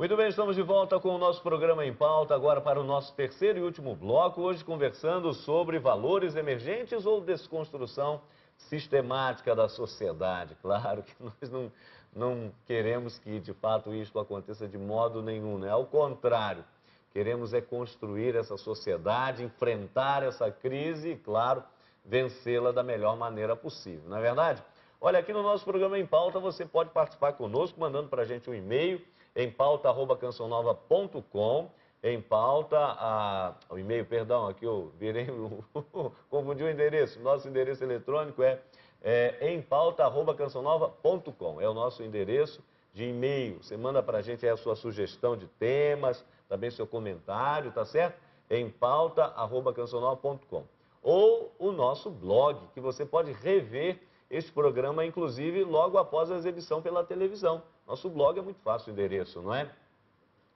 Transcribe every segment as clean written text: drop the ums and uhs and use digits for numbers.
Muito bem, estamos de volta com o nosso programa em pauta, agora para o nosso terceiro e último bloco, hoje conversando sobre valores emergentes ou desconstrução sistemática da sociedade. Claro que nós não queremos que, de fato, isso aconteça de modo nenhum, né? Ao contrário, queremos é construir essa sociedade, enfrentar essa crise e, claro, vencê-la da melhor maneira possível, não é verdade? Olha, aqui no nosso programa em pauta você pode participar conosco, mandando para a gente um e-mail, em pauta@cançãonova.com, em pauta, o e-mail, perdão, aqui eu virei, confundi o endereço, nosso endereço eletrônico é em pauta@cançãonova.com, é o nosso endereço de e-mail. Você manda para a gente aí a sua sugestão de temas, também seu comentário, tá certo? Em pauta@cançãonova.com. Ou o nosso blog, que você pode rever este programa, inclusive, logo após a exibição pela televisão. Nosso blog é muito fácil o endereço, não é?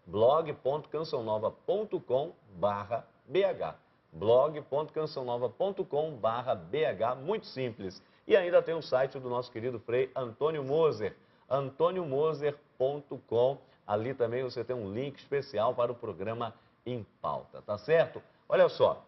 blog.cançãonova.com/bh blog.cançãonova.com/bh, muito simples. E ainda tem o site do nosso querido Frei Antônio Moser, antoniomoser.com. Ali também você tem um link especial para o programa Em Pauta, tá certo? Olha só,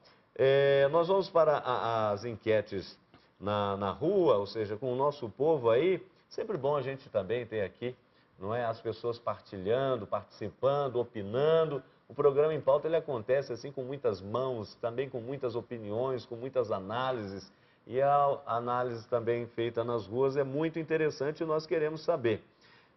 nós vamos para as enquetes na rua, ou seja, com o nosso povo aí. Sempre bom a gente também ter aqui, não é, as pessoas partilhando, participando, opinando. O programa Em Pauta ele acontece assim com muitas mãos, também com muitas opiniões, com muitas análises. E a análise também feita nas ruas é muito interessante e nós queremos saber.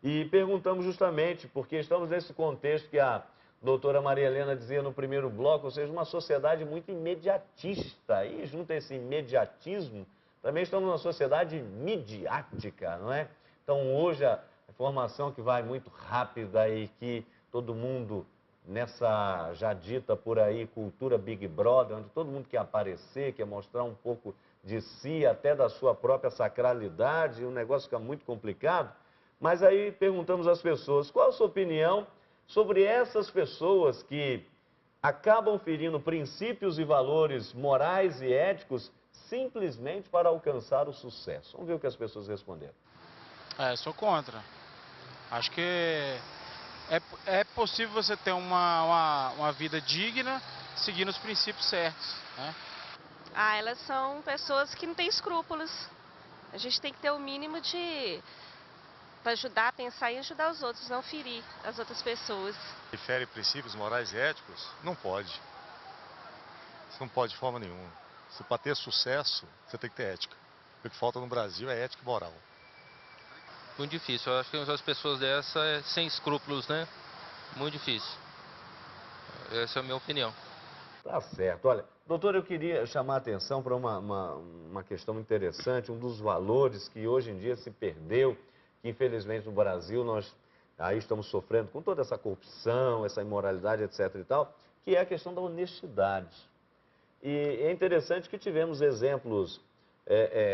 E perguntamos justamente, porque estamos nesse contexto que a doutora Maria Helena dizia no primeiro bloco, ou seja, uma sociedade muito imediatista. E junto a esse imediatismo, também estamos numa sociedade midiática, não é? Então hoje a informação que vai muito rápida e que todo mundo, nessa já dita por aí, cultura Big Brother, onde todo mundo quer aparecer, quer mostrar um pouco de si, até da sua própria sacralidade, e o negócio fica muito complicado. Mas aí perguntamos às pessoas, qual a sua opinião sobre essas pessoas que acabam ferindo princípios e valores morais e éticos simplesmente para alcançar o sucesso? Vamos ver o que as pessoas responderam. Sou contra. Acho que é possível você ter uma vida digna seguindo os princípios certos, né? Elas são pessoas que não têm escrúpulos. A gente tem que ter o mínimo para ajudar a pensar e ajudar os outros, não ferir as outras pessoas. Que fere princípios morais e éticos? Não pode. Isso não pode de forma nenhuma. Se para ter sucesso, você tem que ter ética. O que falta no Brasil é ética e moral. Muito difícil. Eu acho que as pessoas dessas sem escrúpulos, né? Muito difícil. Essa é a minha opinião. Tá certo. Olha, doutor, eu queria chamar a atenção para uma questão interessante, um dos valores que hoje em dia se perdeu, que infelizmente no Brasil nós aí estamos sofrendo com toda essa corrupção, essa imoralidade, etc. e tal, que é a questão da honestidade. E é interessante que tivemos exemplos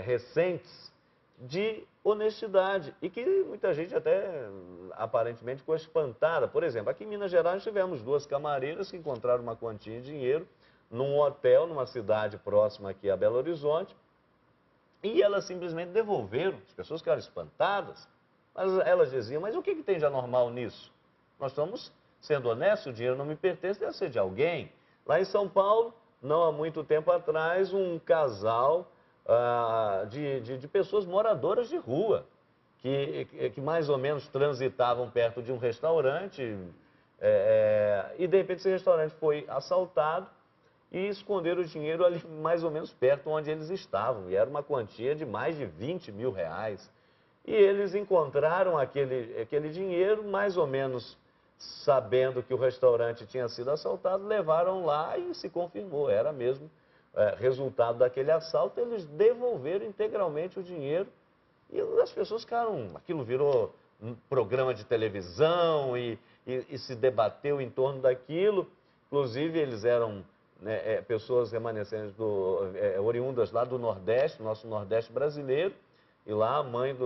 recentes de honestidade e que muita gente até aparentemente ficou espantada. Por exemplo, aqui em Minas Gerais tivemos duas camareiras que encontraram uma quantia de dinheiro num hotel, numa cidade próxima aqui a Belo Horizonte, e elas simplesmente devolveram. As pessoas ficaram espantadas, mas elas diziam, mas o que tem de anormal nisso? Nós estamos sendo honestos, o dinheiro não me pertence, deve ser de alguém. Lá em São Paulo, não há muito tempo atrás, um casal de pessoas moradoras de rua, que mais ou menos transitavam perto de um restaurante, e de repente esse restaurante foi assaltado e esconderam o dinheiro ali mais ou menos perto onde eles estavam, e era uma quantia de mais de 20 mil reais. E eles encontraram aquele dinheiro, mais ou menos sabendo que o restaurante tinha sido assaltado, levaram lá e se confirmou, era mesmo resultado daquele assalto. Eles devolveram integralmente o dinheiro e as pessoas ficaram, aquilo virou um programa de televisão e se debateu em torno daquilo. Inclusive eles eram pessoas remanescentes oriundas lá do Nordeste, nosso Nordeste brasileiro, e lá a mãe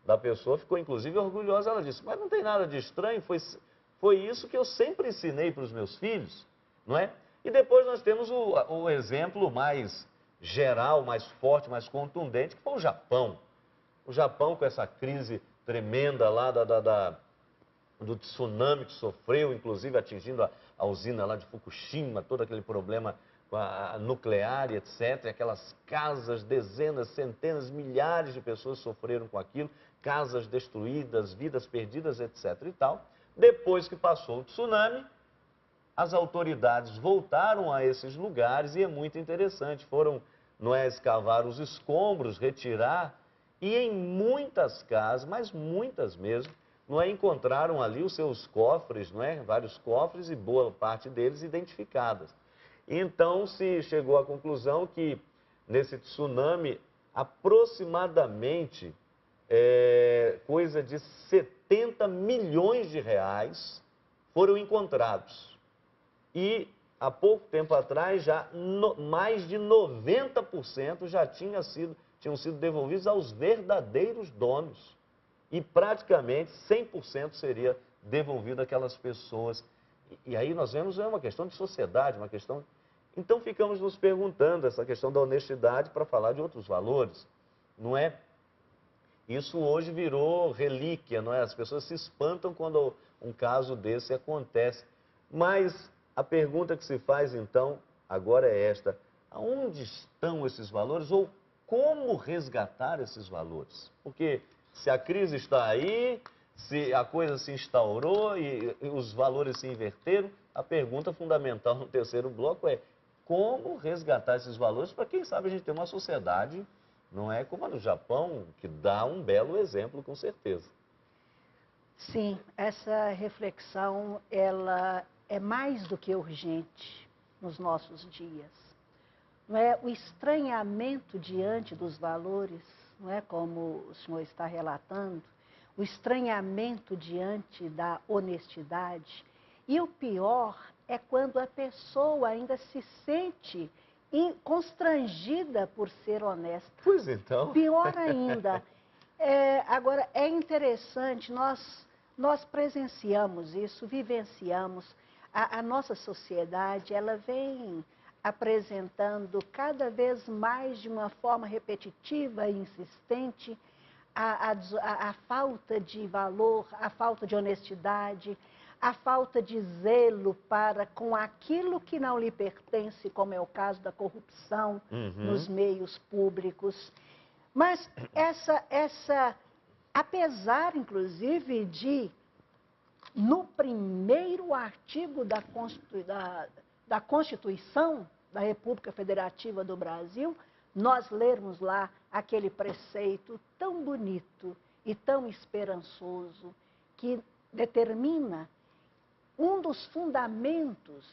da pessoa ficou inclusive orgulhosa. Ela disse, mas não tem nada de estranho, foi isso que eu sempre ensinei para os meus filhos, não é? E depois nós temos o exemplo mais geral, mais forte, mais contundente, que foi o Japão. O Japão com essa crise tremenda lá do tsunami que sofreu, inclusive atingindo a usina lá de Fukushima, todo aquele problema com a nuclear, etc. E aquelas casas, dezenas, centenas, milhares de pessoas sofreram com aquilo, casas destruídas, vidas perdidas, etc. e tal. Depois que passou o tsunami, as autoridades voltaram a esses lugares e é muito interessante. Foram, não é, escavar os escombros, retirar, e em muitas casas, mas muitas mesmo, não é, encontraram ali os seus cofres, não é, vários cofres e boa parte deles identificadas. Então se chegou à conclusão que nesse tsunami aproximadamente coisa de 70 milhões de reais foram encontrados. E há pouco tempo atrás, já mais de 90% já tinham sido devolvidos aos verdadeiros donos. E praticamente 100% seria devolvido àquelas pessoas. E aí nós vemos, é uma questão de sociedade, uma questão... Então ficamos nos perguntando essa questão da honestidade para falar de outros valores, não é? Isso hoje virou relíquia, não é? As pessoas se espantam quando um caso desse acontece. Mas a pergunta que se faz então agora é esta: aonde estão esses valores ou como resgatar esses valores? Porque se a crise está aí, se a coisa se instaurou e os valores se inverteram, a pergunta fundamental no terceiro bloco é como resgatar esses valores para, quem sabe, a gente ter uma sociedade, não é como a do Japão, que dá um belo exemplo, com certeza. Sim, essa reflexão, ela é mais do que urgente nos nossos dias. Não é o estranhamento diante dos valores, não é como o senhor está relatando, o estranhamento diante da honestidade. E o pior é quando a pessoa ainda se sente constrangida por ser honesta. Pois então. Pior ainda. Agora, é interessante, nós presenciamos isso, vivenciamos. A nossa sociedade, ela vem apresentando cada vez mais de uma forma repetitiva e insistente a falta de valor, a falta de honestidade, a falta de zelo para com aquilo que não lhe pertence, como é o caso da corrupção nos meios públicos. Mas apesar, inclusive, de, no primeiro artigo da Constituição da República Federativa do Brasil, nós lermos lá aquele preceito tão bonito e tão esperançoso que determina um dos fundamentos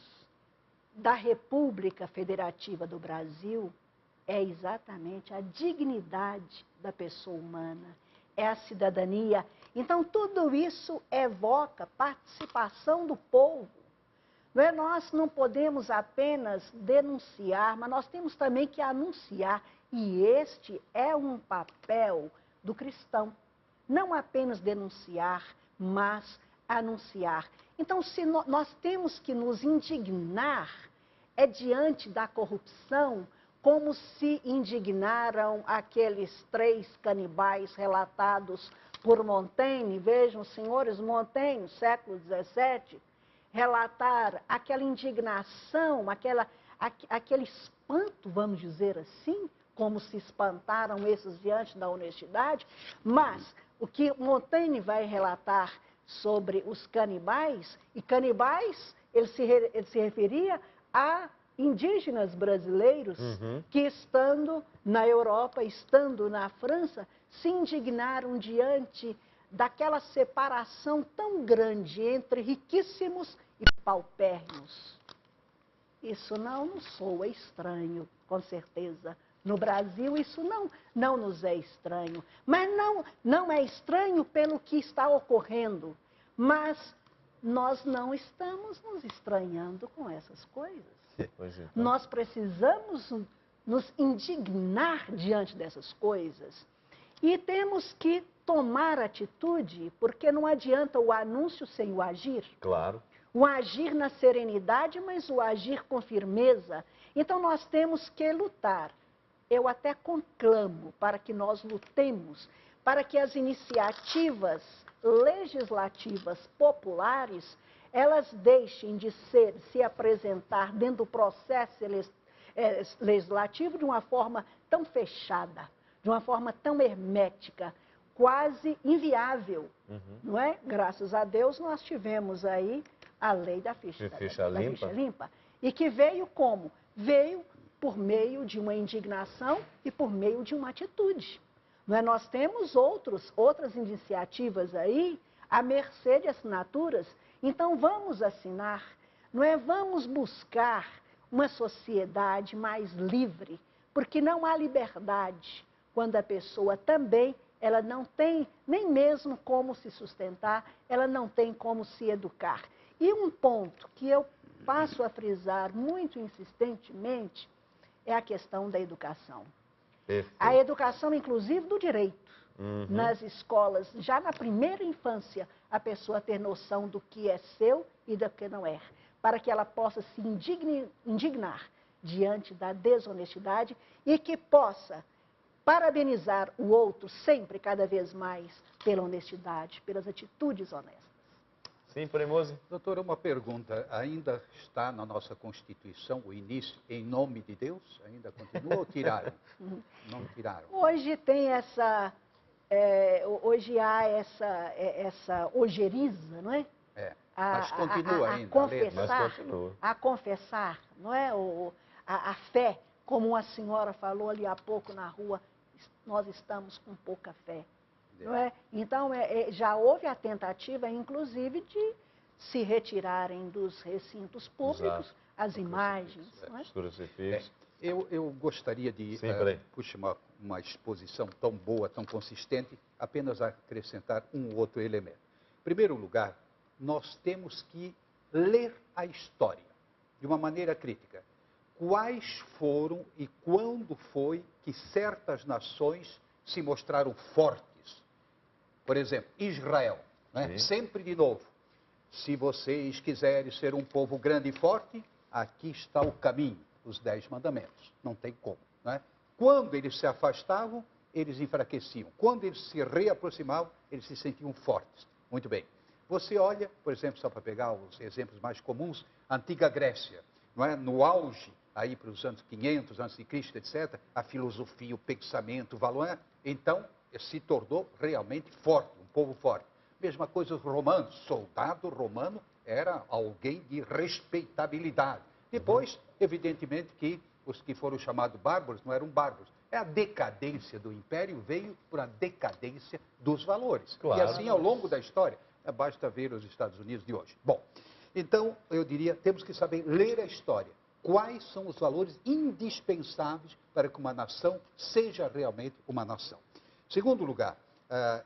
da República Federativa do Brasil é exatamente a dignidade da pessoa humana, é a cidadania. Então, tudo isso evoca participação do povo. Nós não podemos apenas denunciar, mas nós temos também que anunciar. E este é um papel do cristão. Não apenas denunciar, mas anunciar. Então, se nós temos que nos indignar, é diante da corrupção, como se indignaram aqueles 3 canibais relatados por Montaigne. Vejam, senhores, Montaigne, século XVII, relatar aquela indignação, aquele espanto, vamos dizer assim, como se espantaram esses diante da honestidade. Mas o que Montaigne vai relatar sobre os canibais, e canibais, ele se referia a indígenas brasileiros que, estando na Europa, estando na França, se indignaram diante daquela separação tão grande entre riquíssimos e paupérrimos. Isso não nos soa estranho, com certeza. No Brasil, isso não nos é estranho. Mas não é estranho pelo que está ocorrendo. Mas nós não estamos nos estranhando com essas coisas. Nós precisamos nos indignar diante dessas coisas. E temos que tomar atitude, porque não adianta o anúncio sem o agir. Claro. O agir na serenidade, mas o agir com firmeza. Então nós temos que lutar. Eu até conclamo para que nós lutemos, para que as iniciativas legislativas populares, elas deixem de se apresentar dentro do processo legislativo de uma forma tão fechada, de uma forma tão hermética, quase inviável, não é? Graças a Deus nós tivemos aí a lei da ficha limpa. E que veio como? Veio por meio de uma indignação e por meio de uma atitude. Não é? Nós temos outras iniciativas aí, à mercê de assinaturas. Então vamos assinar, não é? Vamos buscar uma sociedade mais livre, porque não há liberdade quando a pessoa também, ela não tem nem mesmo como se sustentar, ela não tem como se educar. E um ponto que eu passo a frisar muito insistentemente é a questão da educação. Perfeito. A educação, inclusive, do direito. Nas escolas, já na primeira infância, a pessoa ter noção do que é seu e do que não é, para que ela possa se indignar diante da desonestidade e que possa parabenizar o outro sempre, cada vez mais, pela honestidade, pelas atitudes honestas. Sim, Premosi. Doutora, uma pergunta. Ainda está na nossa Constituição o início em nome de Deus? Ainda continua ou tiraram? Não tiraram. Hoje tem hoje há essa ojeriza, não é? Mas continua ainda. A confessar, não é? A fé, como a senhora falou ali há pouco na rua, nós estamos com pouca fé. Não é? Então, já houve a tentativa, inclusive, de se retirarem dos recintos públicos as imagens. Não é? Eu gostaria de, puxa, uma exposição tão boa, tão consistente, apenas acrescentar um outro elemento. Em primeiro lugar, nós temos que ler a história de uma maneira crítica. Quais foram e quando foi que certas nações se mostraram fortes? Por exemplo, Israel, né? Sempre de novo. Se vocês quiserem ser um povo grande e forte, aqui está o caminho, os 10 mandamentos. Não tem como. Né? Quando eles se afastavam, eles enfraqueciam. Quando eles se reaproximavam, eles se sentiam fortes. Muito bem. Você olha, por exemplo, só para pegar os exemplos mais comuns, a antiga Grécia, não é? No auge, aí para os anos 500, a.C., etc., a filosofia, o pensamento, o valor, então se tornou realmente forte, um povo forte. Mesma coisa os romanos, soldado romano era alguém de respeitabilidade. Depois, evidentemente que os que foram chamados bárbaros não eram bárbaros. A decadência do império veio por a decadência dos valores. Claro. E assim ao longo da história, basta ver os Estados Unidos de hoje. Bom, então eu diria, temos que saber ler a história. Quais são os valores indispensáveis para que uma nação seja realmente uma nação? Segundo lugar,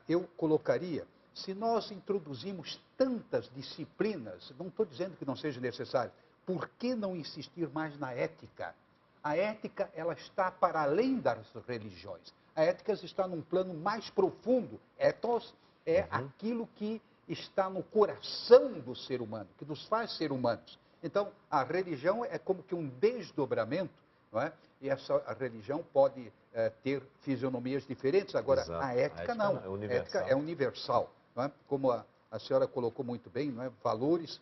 eu colocaria, se nós introduzimos tantas disciplinas, não estou dizendo que não seja necessário, por que não insistir mais na ética? A ética, ela está para além das religiões. A ética está num plano mais profundo. Ethos é aquilo que está no coração do ser humano, que nos faz ser humanos. Então, a religião é como que um desdobramento, não é? E a religião pode ter fisionomias diferentes. Agora, a ética não. É universal. A ética é universal. Não é? Como a senhora colocou muito bem, não é? Valores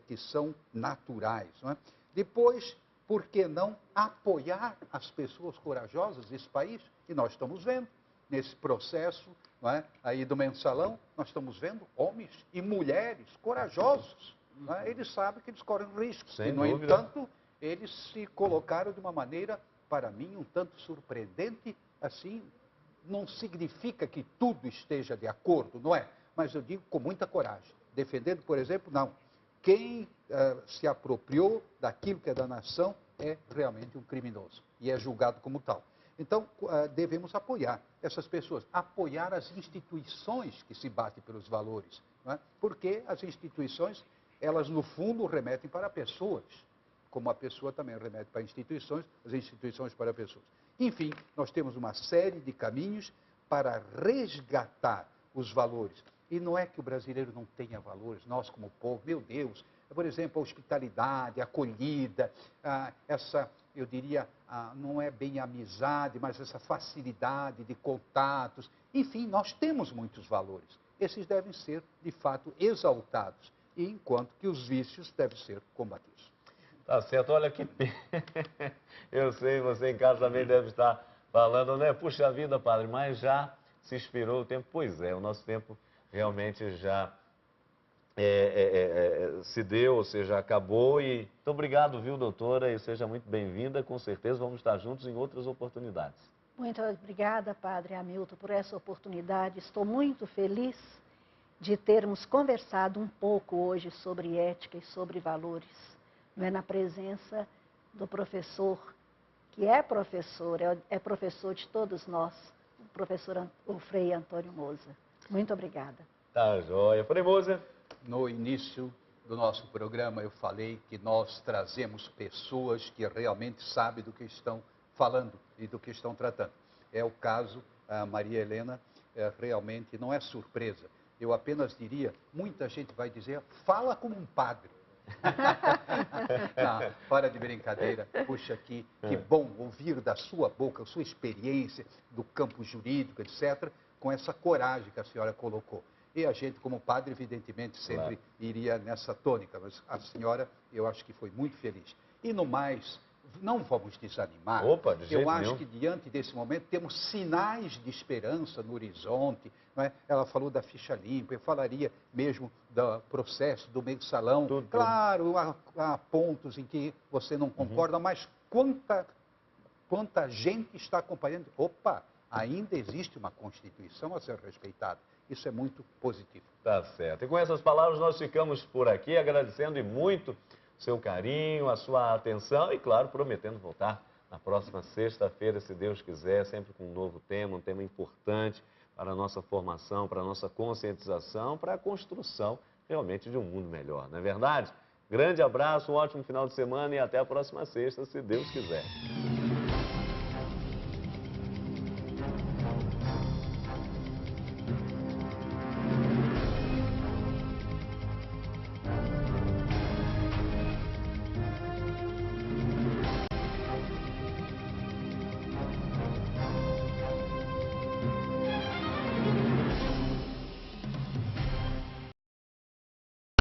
que são naturais. Não é? Depois, por que não apoiar as pessoas corajosas desse país? E nós estamos vendo, nesse processo, não é? Aí do mensalão, nós estamos vendo homens e mulheres corajosos. Não é? Eles sabem que eles correm riscos. Sem e, no dúvida. entanto, eles se colocaram de uma maneira, para mim, um tanto surpreendente. Assim, não significa que tudo esteja de acordo, não é? Mas eu digo com muita coragem. Defendendo, por exemplo, não. Quem se apropriou daquilo que é da nação é realmente um criminoso e é julgado como tal. Então, devemos apoiar essas pessoas, apoiar as instituições que se batem pelos valores, não é? Porque as instituições, elas no fundo remetem para pessoas, como a pessoa também remete para instituições, as instituições para pessoas. Enfim, nós temos uma série de caminhos para resgatar os valores. E não é que o brasileiro não tenha valores, nós como povo, meu Deus, por exemplo, a hospitalidade, a acolhida, essa, eu diria, não é bem amizade, mas essa facilidade de contatos. Enfim, nós temos muitos valores. esses devem ser, de fato, exaltados, e enquanto que os vícios devem ser combatidos. Tá certo, olha que eu sei, você em casa também deve estar falando, né? Puxa vida, padre, mas já se expirou o tempo. Pois é, o nosso tempo realmente já se deu, ou seja, acabou. E muito obrigado, viu, doutora? E seja muito bem-vinda. Com certeza vamos estar juntos em outras oportunidades. Muito obrigada, Padre Hamilton, por essa oportunidade. Estou muito feliz de termos conversado um pouco hoje sobre ética e sobre valores, na presença do professor, que é professor de todos nós, o Frei Antônio Moser. Muito obrigada. Tá joia. Frei Moser. No início do nosso programa eu falei que nós trazemos pessoas que realmente sabem do que estão falando e do que estão tratando. É o caso, a Maria Helena, realmente não é surpresa. Eu apenas diria, muita gente vai dizer, fala como um padre. Não, para de brincadeira. Puxa, que bom ouvir da sua boca, a sua experiência do campo jurídico, etc., com essa coragem que a senhora colocou. E a gente, como padre, evidentemente, sempre iria nessa tônica, mas a senhora, eu acho que foi muito feliz. E no mais, não vamos desanimar. Opa, de jeito eu acho nenhum. que diante desse momento temos sinais de esperança no horizonte. Não é? Ela falou da ficha limpa, eu falaria mesmo do processo do meio salão. Tudo. Claro, há pontos em que você não concorda, mas quanta gente está acompanhando. Opa, ainda existe uma Constituição a ser respeitada. Isso é muito positivo. Tá certo. E com essas palavras nós ficamos por aqui, agradecendo e muito o seu carinho, a sua atenção e, claro, prometendo voltar na próxima sexta-feira, se Deus quiser, sempre com um novo tema, um tema importante para a nossa formação, para a nossa conscientização, para a construção realmente de um mundo melhor, não é verdade? Grande abraço, um ótimo final de semana e até a próxima sexta, se Deus quiser.